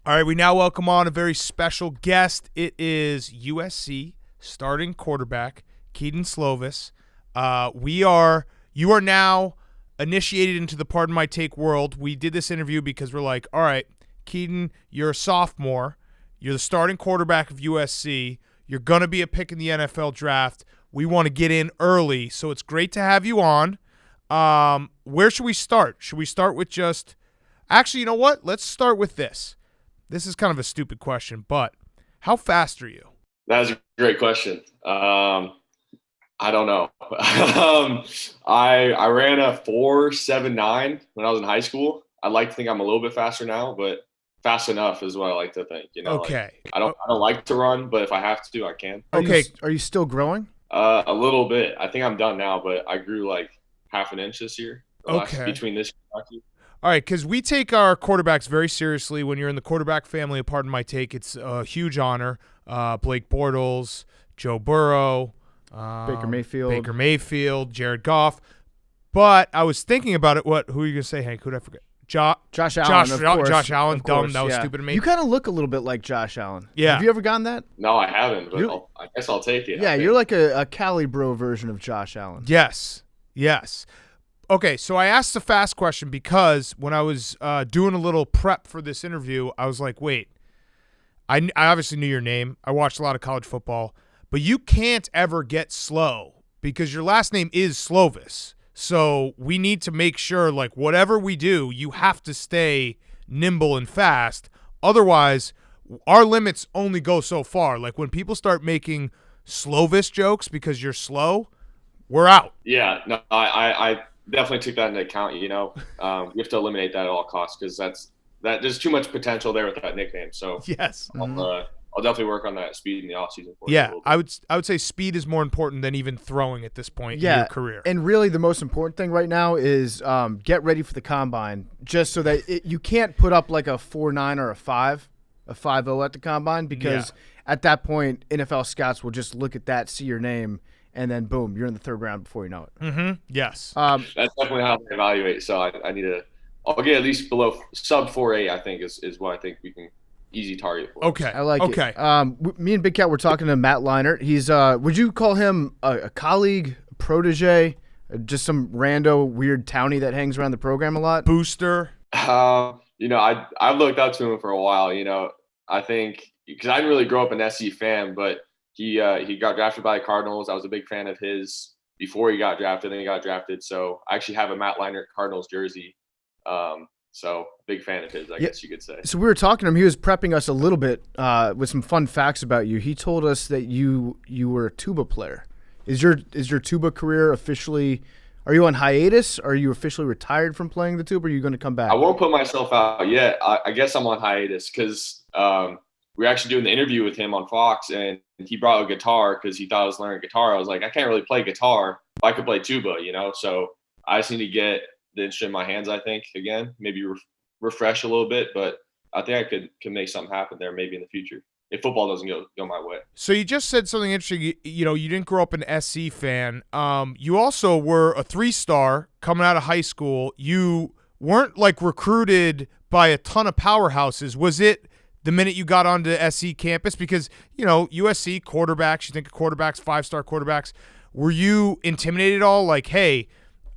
All right, we now welcome on a very special guest. It is USC starting quarterback Kedon Slovis. You are now initiated into the Pardon My Take world. We did this interview because we're like, all right, Kedon, you're a sophomore. You're the starting quarterback of USC. You're going to be a pick in the NFL draft. We want to get in early, so it's great to have you on. Where should we start? Should we start with just – actually, you know what? Let's start with this. This is kind of a stupid question, but how fast are you? That is a great question. I don't know. I ran a 4.79 when I was in high school. I'd like to think I'm a little bit faster now, but fast enough is what I like to think. Okay. I don't like to run, but if I have to, I can. Are you still growing? A little bit. I think I'm done now, but I grew like half an inch this year. Between this year. All right, because we take our quarterbacks very seriously. When you're in the quarterback family, Pardon My Take, it's a huge honor. Blake Bortles, Joe Burrow, Baker Mayfield, Jared Goff. But I was thinking about it. Who are you going to say, Hank? Who did I forget? Josh Allen, of course. Josh Allen, dumb. That was yeah. stupid of me. You kind of look a little bit like Josh Allen. Yeah. Have you ever gotten that? No, I haven't, but I guess I'll take it. Yeah, you're like a Cali bro version of Josh Allen. Yes. Okay, so I asked the fast question because when I was doing a little prep for this interview, I was like, wait, I obviously knew your name. I watched a lot of college football, but you can't ever get slow because your last name is Slovis. So we need to make sure, like, whatever we do, you have to stay nimble and fast. Otherwise, our limits only go so far. Like, when people start making Slovis jokes because you're slow, we're out. Yeah, no, I definitely took that into account. You have to eliminate that at all costs because there's too much potential there with that nickname. So yes, I'll definitely work on that speed in the offseason. Yeah, I would say speed is more important than even throwing at this point in your career. And really, the most important thing right now is get ready for the combine, just so that you can't put up like a 4.9 or a 5.0 at the combine because at that point, NFL scouts will just look at that, see your name. And then, boom, you're in the third round before you know it. Mm-hmm. Yes. That's definitely how they evaluate. So I need to – I'll get at least below sub 4.8, I think, is what I think we can easy target for. Okay. I like it. Me and Big Cat were talking to Matt Leinart. He's would you call him a colleague, a protege, just some rando weird townie that hangs around the program a lot? Booster? I've looked up to him for a while. I think – because I didn't really grow up an SC fan, but – He got drafted by the Cardinals. I was a big fan of his before he got drafted. Then he got drafted. So I actually have a Matt Leinart Cardinals jersey. So big fan of his, I guess you could say. So we were talking to him. He was prepping us a little bit with some fun facts about you. He told us that you were a tuba player. Is your tuba career officially? Are you on hiatus? Are you officially retired from playing the tuba? Or are you going to come back? I won't put myself out yet. I guess I'm on hiatus because we were actually doing the interview with him on Fox, and he brought a guitar because he thought I was learning guitar. I was like, I can't really play guitar, but I could play tuba, So I just need to get the instrument in my hands, I think, again, maybe refresh a little bit. But I think I could make something happen there maybe in the future if football doesn't go my way. So you just said something interesting. You didn't grow up an SC fan. You also were a 3-star coming out of high school. You weren't, like, recruited by a ton of powerhouses. Was it – the minute you got onto SC campus? Because, USC quarterbacks, you think of quarterbacks, 5-star quarterbacks. Were you intimidated at all? Like, hey,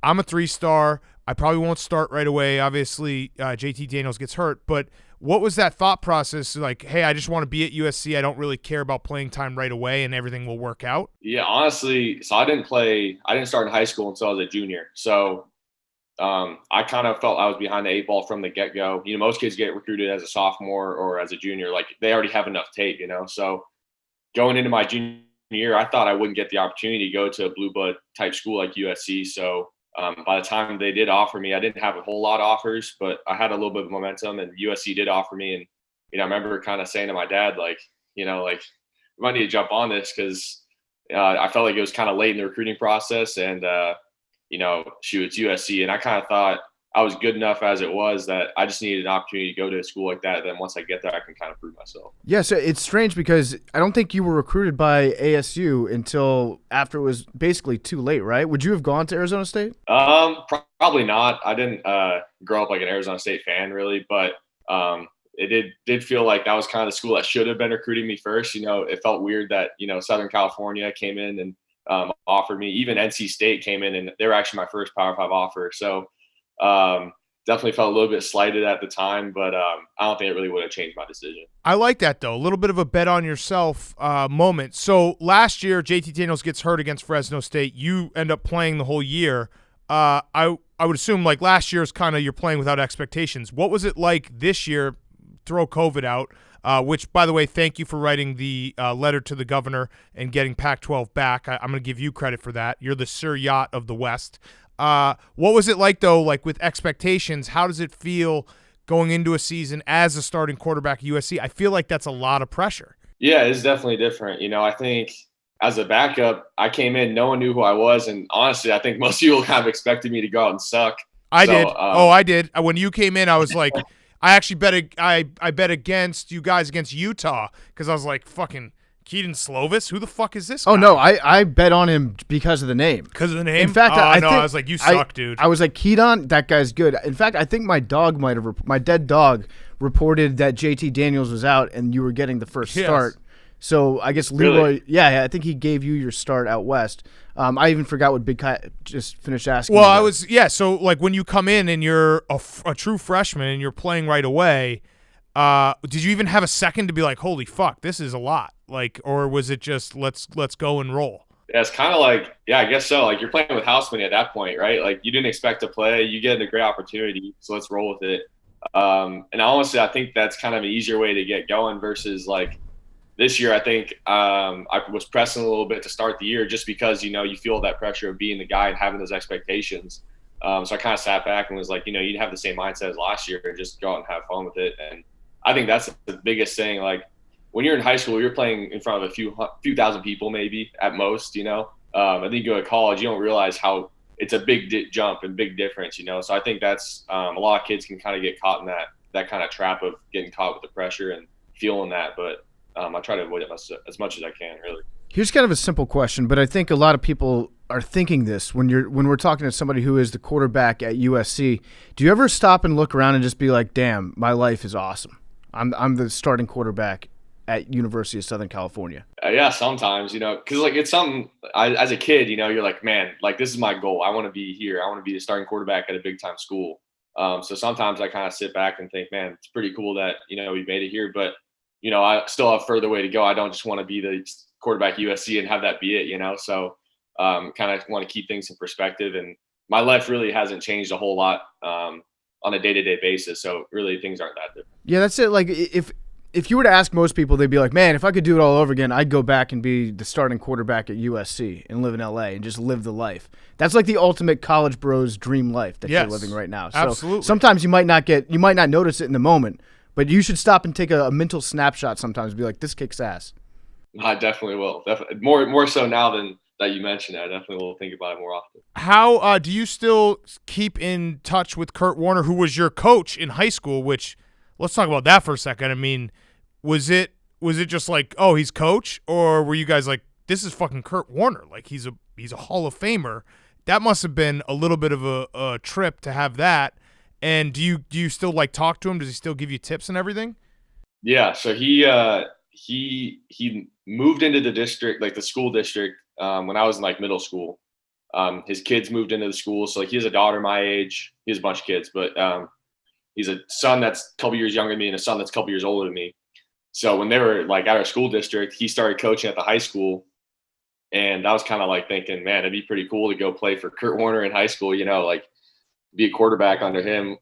I'm a 3-star. I probably won't start right away. Obviously, JT Daniels gets hurt. But what was that thought process? Like, hey, I just want to be at USC. I don't really care about playing time right away and everything will work out? Yeah, honestly, so I didn't start in high school until I was a junior. So I kind of felt I was behind the 8 ball from the get-go. Most kids get recruited as a sophomore or as a junior. Like, they already have enough tape, So going into my junior year, I thought I wouldn't get the opportunity to go to a blue blood type school like USC. So by the time they did offer me, I didn't have a whole lot of offers, but I had a little bit of momentum, and USC did offer me. And, I remember kind of saying to my dad, we might need to jump on this because I felt like it was kind of late in the recruiting process. And, it's USC. And I kind of thought I was good enough as it was that I just needed an opportunity to go to a school like that. Then once I get there, I can kind of prove myself. Yeah, so it's strange because I don't think you were recruited by ASU until after it was basically too late, right? Would you have gone to Arizona State? Probably not. I didn't grow up like an Arizona State fan really, but it did feel like that was kind of the school that should have been recruiting me first. It felt weird that, Southern California came in and offered me. Even NC State came in, and they were actually my first Power 5 offer. So definitely felt a little bit slighted at the time, but I don't think it really would have changed my decision. I like that, though. A little bit of a bet on yourself moment. So last year, JT Daniels gets hurt against Fresno State. You end up playing the whole year. I would assume like last year's kind of you're playing without expectations. What was it like this year? Throw COVID out, which, by the way, thank you for writing the letter to the governor and getting Pac-12 back. I'm going to give you credit for that. You're the Sir Yacht of the West. What was it like, though, like with expectations? How does it feel going into a season as a starting quarterback at USC? I feel like that's a lot of pressure. Yeah, it's definitely different. I think as a backup, I came in, no one knew who I was. And honestly, I think most people kind of expected me to go out and suck. I did. I did. When you came in, I was like, I actually bet against you guys against Utah because I was like, fucking Kedon Slovis? Who the fuck is this guy? Oh, no, I bet on him because of the name. Because of the name? In fact, I was like, you suck, dude. I was like, Kedon, that guy's good. In fact, I think my dead dog reported that JT Daniels was out and you were getting the first start. So I guess Leroy, Really? yeah, I think he gave you your start out west. I even forgot what Big Cat just finished asking. Well, so like when you come in and you're a true freshman and you're playing right away, did you even have a second to be like, holy fuck, this is a lot? Like, or was it just let's go and roll? Yeah, it's kind of like, I guess so. Like you're playing with house money at that point, right? Like you didn't expect to play, you get a great opportunity, so let's roll with it. And honestly, I think that's kind of an easier way to get going versus like this year. I think I was pressing a little bit to start the year just because, you feel that pressure of being the guy and having those expectations. So I kind of sat back and was like, you'd have the same mindset as last year and just go out and have fun with it. And I think that's the biggest thing. Like when you're in high school, you're playing in front of a few thousand people maybe at most, I think you go to college, you don't realize how it's a big jump and big difference, So I think that's a lot of kids can kind of get caught in that kind of trap of getting caught with the pressure and feeling that. But I try to avoid it as much as I can, really. Here's kind of a simple question, but I think a lot of people are thinking this when we're talking to somebody who is the quarterback at USC. Do you ever stop and look around and just be like, damn, my life is awesome. I'm the starting quarterback at University of Southern California. Yeah, sometimes, because like it's something as a kid, you're like, man, like this is my goal. I want to be here. I want to be the starting quarterback at a big time school. So sometimes I kind of sit back and think, man, it's pretty cool that, we made it here, but I still have further way to go. I don't just want to be the quarterback at USC and have that be it, So kind of want to keep things in perspective. And my life really hasn't changed a whole lot on a day-to-day basis. So really things aren't that different. Yeah, that's it. Like if you were to ask most people, they'd be like, man, if I could do it all over again, I'd go back and be the starting quarterback at USC and live in LA and just live the life. That's like the ultimate college bros dream life that you're living right now. So absolutely. Sometimes you might not notice it in the moment, but you should stop and take a mental snapshot sometimes and be like, this kicks ass. I definitely will. Definitely more so now than that you mentioned it. I definitely will think about it more often. How do you still keep in touch with Kurt Warner, who was your coach in high school? Which, let's talk about that for a second. I mean, was it just like, oh, he's coach, or were you guys like, this is fucking Kurt Warner, like he's a Hall of Famer? That must have been a little bit of a trip to have that. And do you still like talk to him? Does he still give you tips and everything? Yeah. So he moved into the district, like the school district, when I was in like middle school. His kids moved into the school. So like he has a daughter my age. He has a bunch of kids, but he's a son that's a couple years younger than me and a son that's a couple years older than me. So when they were like at our school district, he started coaching at the high school. And I was kind of like thinking, man, it'd be pretty cool to go play for Kurt Warner in high school, like be a quarterback under him.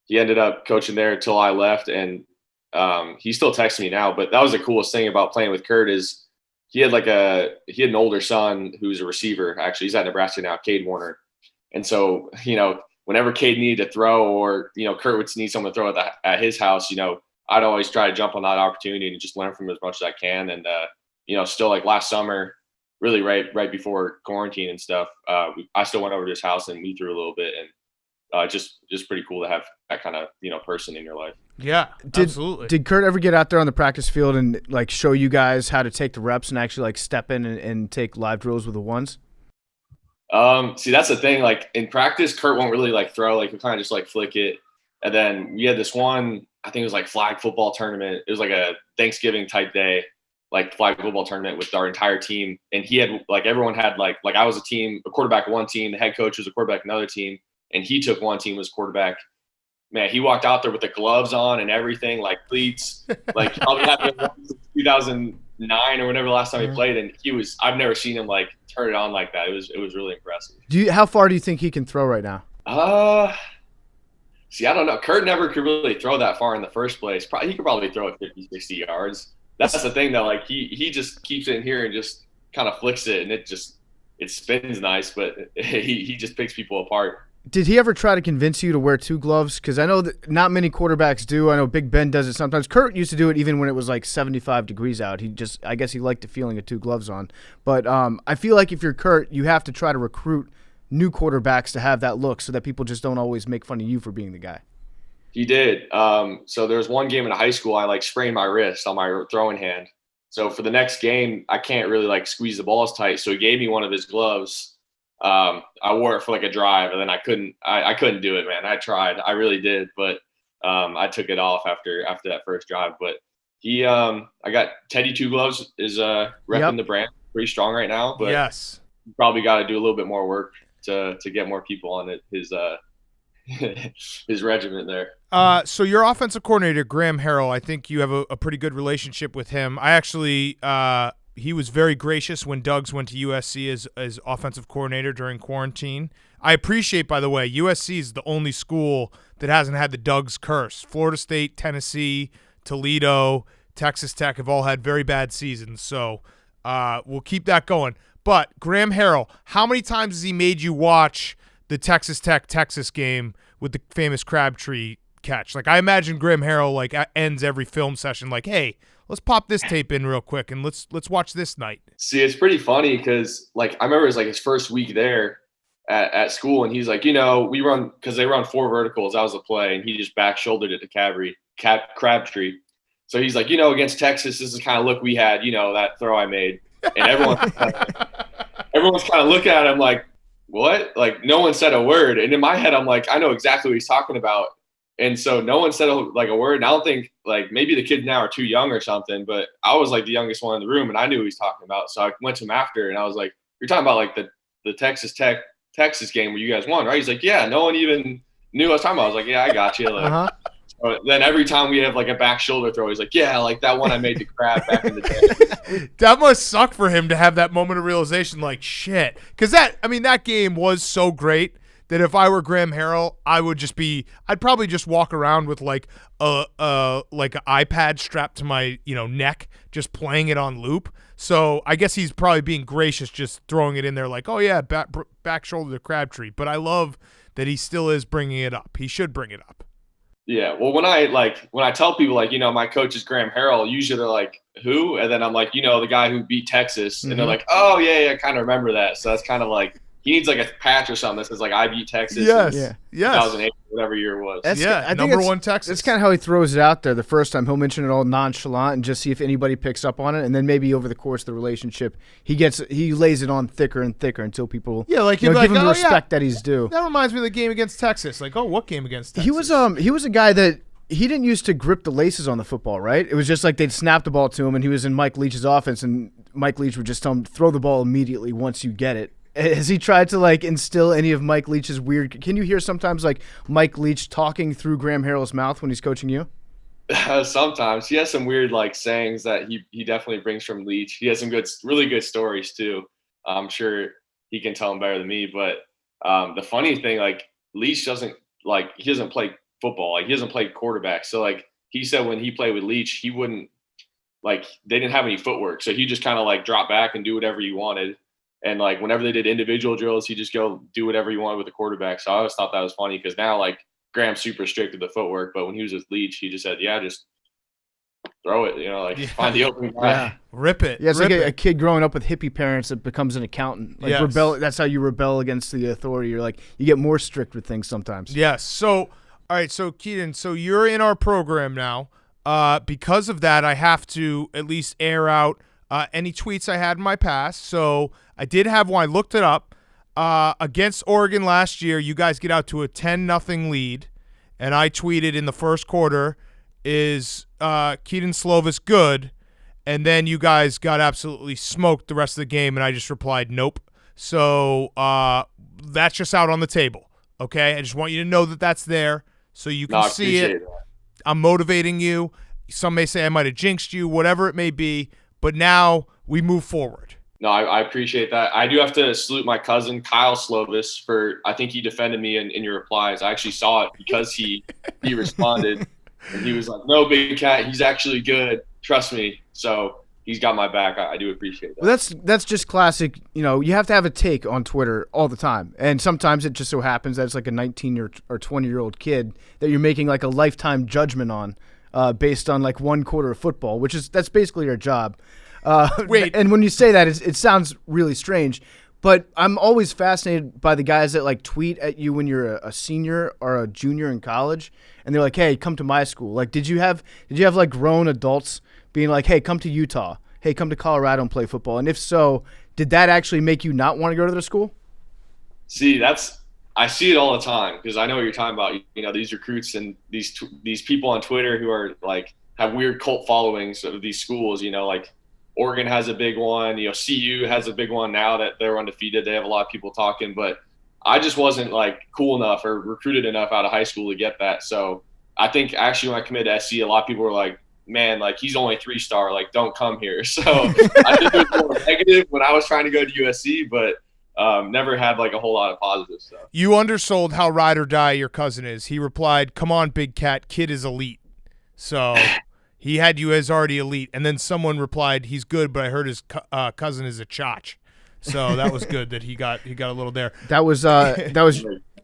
He ended up coaching there until I left, and he still texts me now. But that was the coolest thing about playing with Kurt is he had an older son who's a receiver. Actually, he's at Nebraska now, Cade Warner. And so, whenever Cade needed to throw, or Kurt would need someone to throw at his house, I'd always try to jump on that opportunity and just learn from him as much as I can. And still like last summer, really right before quarantine and stuff, I still went over to his house and we threw a little bit, and just pretty cool to have that kind of person in your life. Yeah, absolutely. Did Kurt ever get out there on the practice field and like show you guys how to take the reps and actually like step in and take live drills with the ones? See, that's the thing. Like in practice, Kurt won't really like throw. Like he'll kind of just like flick it. And then we had this one, I think it was like flag football tournament. It was like a Thanksgiving type day, like flag football tournament with our entire team. And he had like, everyone had like I was a quarterback of one team, the head coach was a quarterback of another team. And he took one team as quarterback. Man, he walked out there with the gloves on and everything, like cleats, like probably had been since 2009 or whenever the last time he played. And I've never seen him like turn it on like that. It was really impressive. How far do you think he can throw right now? See, I don't know. Kurt never could really throw that far in the first place. He could probably throw it 50, 60 yards. That's the thing though. Like he just keeps it in here and just kind of flicks it, and it spins nice, but he just picks people apart. Did he ever try to convince you to wear two gloves? Because I know that not many quarterbacks do. I know Big Ben does it sometimes. Kurt used to do it even when it was like 75 degrees out. I guess he liked the feeling of two gloves on. But I feel like if you're Kurt, you have to try to recruit new quarterbacks to have that look so that people just don't always make fun of you for being the guy. He did. So there was one game in high school, I like sprained my wrist on my throwing hand. So for the next game, I can't really like squeeze the balls tight. So he gave me one of his gloves. I wore it for like a drive, and then I couldn't do it, man. I tried. I really did. But I took it off after that first drive. But I got Teddy Two Gloves is repping the brand pretty strong right now. But yes, probably got to do a little bit more work to get more people on his regiment there. So your offensive coordinator, Graham Harrell, I think you have a pretty good relationship with him. I actually, he was very gracious when Doug's went to USC as offensive coordinator during quarantine. I appreciate, by the way, USC is the only school that hasn't had the Doug's curse. Florida State, Tennessee, Toledo, Texas Tech have all had very bad seasons. So we'll keep that going. But Graham Harrell, how many times has he made you watch the Texas Tech-Texas game with the famous Crabtree catch? Like, I imagine Graham Harrell like ends every film session like, hey, let's pop this tape in real quick and let's watch this night. See, it's pretty funny because like I remember it was like his first week there at school, and he's like, we run because they run 4 verticals. That was the play, and he just back shouldered it to Crabtree. So he's like, against Texas, this is the kind of look we had, that throw I made. And everyone's kind of looking at him like, what? Like, no one said a word. And in my head, I'm like, I know exactly what he's talking about. And so no one said a word. And I don't think, like, maybe the kids now are too young or something, but I was like the youngest one in the room, and I knew what he was talking about. So I went to him after, and I was like, you're talking about like the Texas game where you guys won, right? He's like, yeah, no one even knew what I was talking about. I was like, yeah, I got you. Like, so then every time we have like a back shoulder throw, he's like, yeah, like that one I made to Crab back in the day. That must suck for him to have that moment of realization, like, shit. Because that game was so great that if I were Graham Harrell, I'd probably just walk around with like an iPad strapped to my neck, just playing it on loop. So I guess he's probably being gracious, just throwing it in there like, oh yeah, back shoulder to Crabtree. But I love that he still is bringing it up. He should bring it up. Yeah, well, when I tell people like, my coach is Graham Harrell, usually they're like, who? And then I'm like, the guy who beat Texas, and they're like, oh yeah, I kind of remember that. So that's kind of like he needs like a patch or something that says like I beat Texas. Yes, in 2008, whatever year it was. I think number 1 Texas. That's kind of how he throws it out there. The first time he'll mention it all nonchalant and just see if anybody picks up on it, and then maybe over the course of the relationship, he lays it on thicker and thicker until people give him the respect that he's due. That reminds me of the game against Texas. Like, oh, what game against Texas? He was a guy that he didn't used to grip the laces on the football, right? It was just like they'd snap the ball to him, and he was in Mike Leach's offense, and Mike Leach would just tell him throw the ball immediately once you get it. Has he tried to like instill any of Mike Leach's weird? Can you hear sometimes like Mike Leach talking through Graham Harrell's mouth when he's coaching you? Sometimes he has some weird like sayings that he definitely brings from Leach. He has some really good stories too. I'm sure he can tell them better than me. But the funny thing, like Leach doesn't play football. Like he doesn't play quarterback. So like he said when he played with Leach, he wouldn't like they didn't have any footwork. So he just kind of like drop back and do whatever you wanted. And like whenever they did individual drills, he just go do whatever you wanted with the quarterback. So I always thought that was funny because now like Graham's super strict with the footwork, but when he was with Leach, he just said, "Yeah, just throw it." Find the open guy. Yeah, rip it. Yeah, it's like a kid growing up with hippie parents that becomes an accountant. Like rebel. That's how you rebel against the authority. You're like you get more strict with things sometimes. Yes. So all right. So Kedon, so you're in our program now. Because of that, I have to at least air out any tweets I had in my past. So I did have one. I looked it up. Against Oregon last year, you guys get out to a 10-0 lead, and I tweeted in the first quarter, is Kedon Slovis good? And then you guys got absolutely smoked the rest of the game, and I just replied, nope. So that's just out on the table, okay? I just want you to know that that's there so you can see it. That. I'm motivating you. Some may say I might have jinxed you, whatever it may be, but now we move forward. No, I appreciate that. I do have to salute my cousin, Kyle Slovis, for I think he defended me in your replies. I actually saw it because he responded, and he was like, no, Big Cat, he's actually good. Trust me. So he's got my back. I do appreciate that. Well, that's just classic. You know, you have to have a take on Twitter all the time. And sometimes it just so happens that it's like a 19 or 20-year-old kid that you're making like a lifetime judgment on based on like one quarter of football, that's basically your job. Wait. And when you say that, it sounds really strange. But I'm always fascinated by the guys that like tweet at you when you're a senior or a junior in college, and they're like, "Hey, come to my school." Like, did you have like grown adults being like, "Hey, come to Utah. Hey, come to Colorado and play football"? And if so, did that actually make you not want to go to their school? See, I see it all the time because I know what you're talking about. You know, these recruits and these people on Twitter who are like have weird cult followings of these schools. You know, like Oregon has a big one. You know, CU has a big one now that they're undefeated. They have a lot of people talking, but I just wasn't like cool enough or recruited enough out of high school to get that. So I think actually when I committed to SC, a lot of people were like, man, like he's only 3-star, like don't come here. So I think it was more negative when I was trying to go to USC, but never had like a whole lot of positive stuff. You undersold how ride or die your cousin is. He replied, "Come on, Big Cat, kid is elite." So he had you as already elite, and then someone replied, "He's good, but I heard his cousin is a chotch." So that was good that he got a little there. That was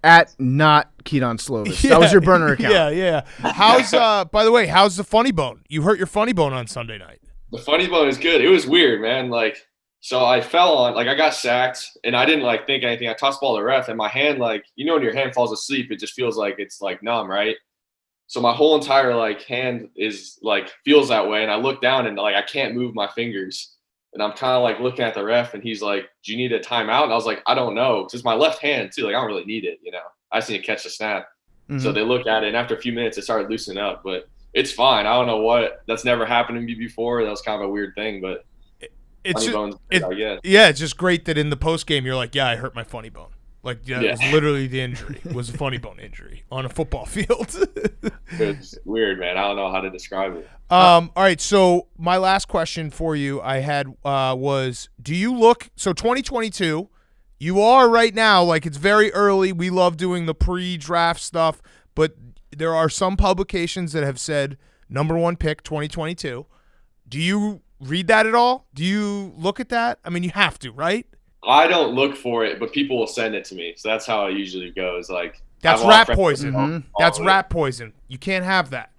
at not Kedon Slovis. Yeah, that was your burner account. Yeah. How's by the way, how's the funny bone? You hurt your funny bone on Sunday night. The funny bone is good. It was weird, man. Like, so I fell on, like I got sacked and I didn't like think anything. I tossed the ball to the ref and my hand, like, you know, when your hand falls asleep, it just feels like it's like numb, right? So my whole entire like hand is like feels that way. And I look down and like I can't move my fingers. And I'm kind of like looking at the ref and he's like, "Do you need a timeout?" And I was like, "I don't know." Because it's my left hand too. Like, I don't really need it, you know. I just need to catch the snap. Mm-hmm. So they look at it and after a few minutes it started loosening up. But it's fine. I don't know what. That's never happened to me before. That was kind of a weird thing, but it's funny bones, I guess. Yeah, it's just great that in the post game you're like, "Yeah, I hurt my funny bone." Like, yeah, it was literally the injury. It was a funny bone injury on a football field. It's weird, man. I don't know how to describe it. All right, so my last question for you I had was, do you look – so 2022, you are right now, like it's very early. We love doing the pre-draft stuff, but there are some publications that have said number one pick 2022. Do you read that at all? Do you look at that? I mean, you have to, right? I don't look for it, but people will send it to me. So that's how it usually goes. Like that's rat poison. Mm-hmm. That's rat poison. You can't have that.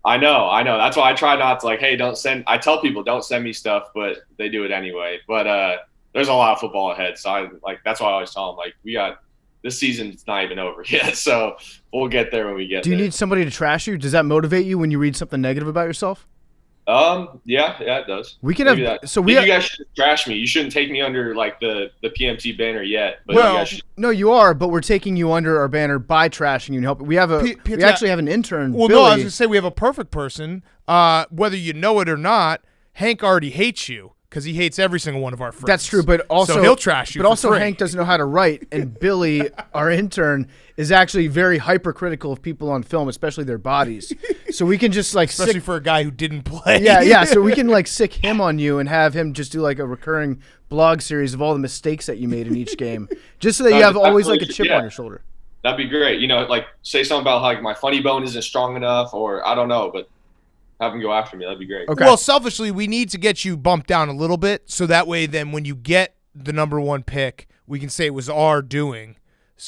I know. That's why I try not to, like, hey, don't send – I tell people don't send me stuff, but they do it anyway. But there's a lot of football ahead. So, that's why I always tell them, like, we got – this season's not even over yet. So we'll get there when we get there. Do you need somebody to trash you? Does that motivate you when you read something negative about yourself? Yeah, it does. We can have – so you guys should trash me. You shouldn't take me under, like, the PMT banner yet. But well, no, you are, but we're taking you under our banner by trashing you and helping. We actually have an intern, Well, Billy. No, I was going to say we have a perfect person. Whether you know it or not, Hank already hates you because he hates every single one of our friends. That's true, but also so he'll trash you. But also free. Hank doesn't know how to write, and Billy, our intern, is actually very hypercritical of people on film, especially their bodies. So we can just like especially for a guy who didn't play. Yeah. So we can like sick him on you and have him just do like a recurring blog series of all the mistakes that you made in each game, just so that you have always like a chip on your shoulder. That'd be great. You know, like say something about like my funny bone isn't strong enough, or I don't know, but have him go after me. That'd be great. Okay. Well, selfishly, we need to get you bumped down a little bit, so that way, then when you get the number one pick, we can say it was our doing,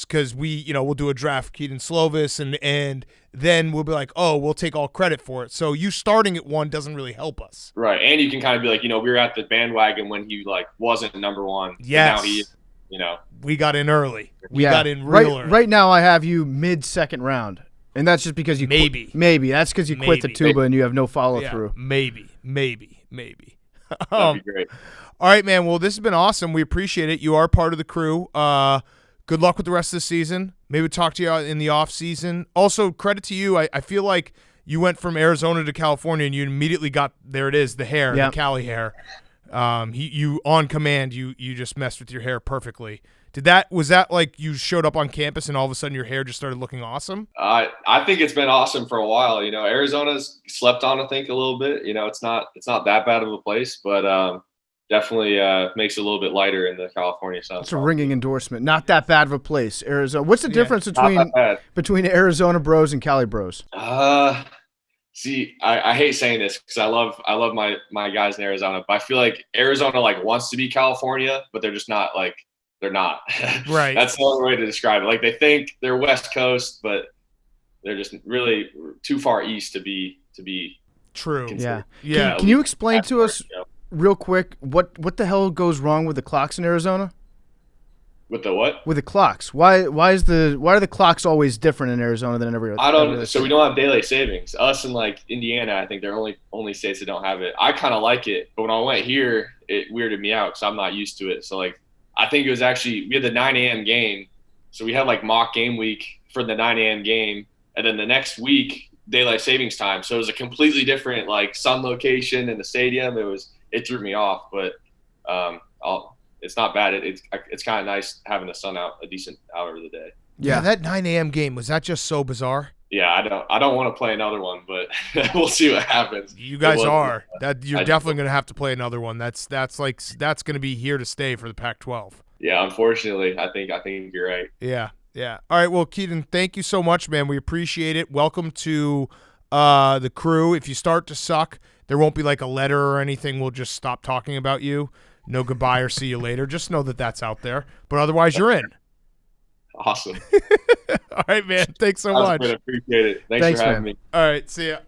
because we'll do a draft Kedon Slovis, and then we'll be like, oh, we'll take all credit for it. So you starting at one doesn't really help us, right? And you can kind of be like, we were at the bandwagon when he like wasn't number one. Yes. Now he, we got in early. We got in real early. Right now, I have you mid-second round. And that's just because you maybe that's because you quit the tuba and you have no follow through. Maybe. That'd be great. All right, man. Well, this has been awesome. We appreciate it. You are part of the crew. Good luck with the rest of the season. Maybe we'll talk to you in the off season. Also, credit to you. I feel like you went from Arizona to California and you immediately got, there it is, the hair, the Cali hair. You on command, you just messed with your hair perfectly. Was that like you showed up on campus and all of a sudden your hair just started looking awesome? I think it's been awesome for a while. Arizona's slept on, I think, a little bit. It's not that bad of a place, but definitely makes it a little bit lighter in the California sun. It's a ringing endorsement. Not that bad of a place, Arizona. What's the difference between Arizona bros and Cali bros? See, I hate saying this because I love my guys in Arizona, but I feel like Arizona wants to be California, but they're just not they're not. Right. That's the only way to describe it. They think they're West Coast, but they're just really too far east to be true. Considered. Yeah. Can you explain to us real quick what the hell goes wrong with the clocks in Arizona? With the what? With the clocks. Why are the clocks always different in Arizona than every other? I don't. So we don't have daylight savings. Us and Indiana, I think they're only states that don't have it. I kind of like it, but when I went here, it weirded me out because I'm not used to it. So I think it was actually, we had the 9 a.m. game. So we had mock game week for the 9 a.m. game. And then the next week, daylight savings time. So it was a completely different sun location in the stadium. It threw me off, but it's not bad. It's kind of nice having the sun out a decent hour of the day. Yeah, that 9 a.m. game, was that just so bizarre? Yeah, I don't want to play another one, but we'll see what happens. You guys are. You're definitely going to have to play another one. That's going to be here to stay for the Pac-12. Yeah, unfortunately, I think you're right. Yeah. All right, well, Kedon, thank you so much, man. We appreciate it. Welcome to the crew. If you start to suck, there won't be a letter or anything. We'll just stop talking about you. No goodbye or see you later. Just know that that's out there. But otherwise, you're in. Awesome. All right, man. Thanks so much. Appreciate it. Thanks for having me. All right, see ya.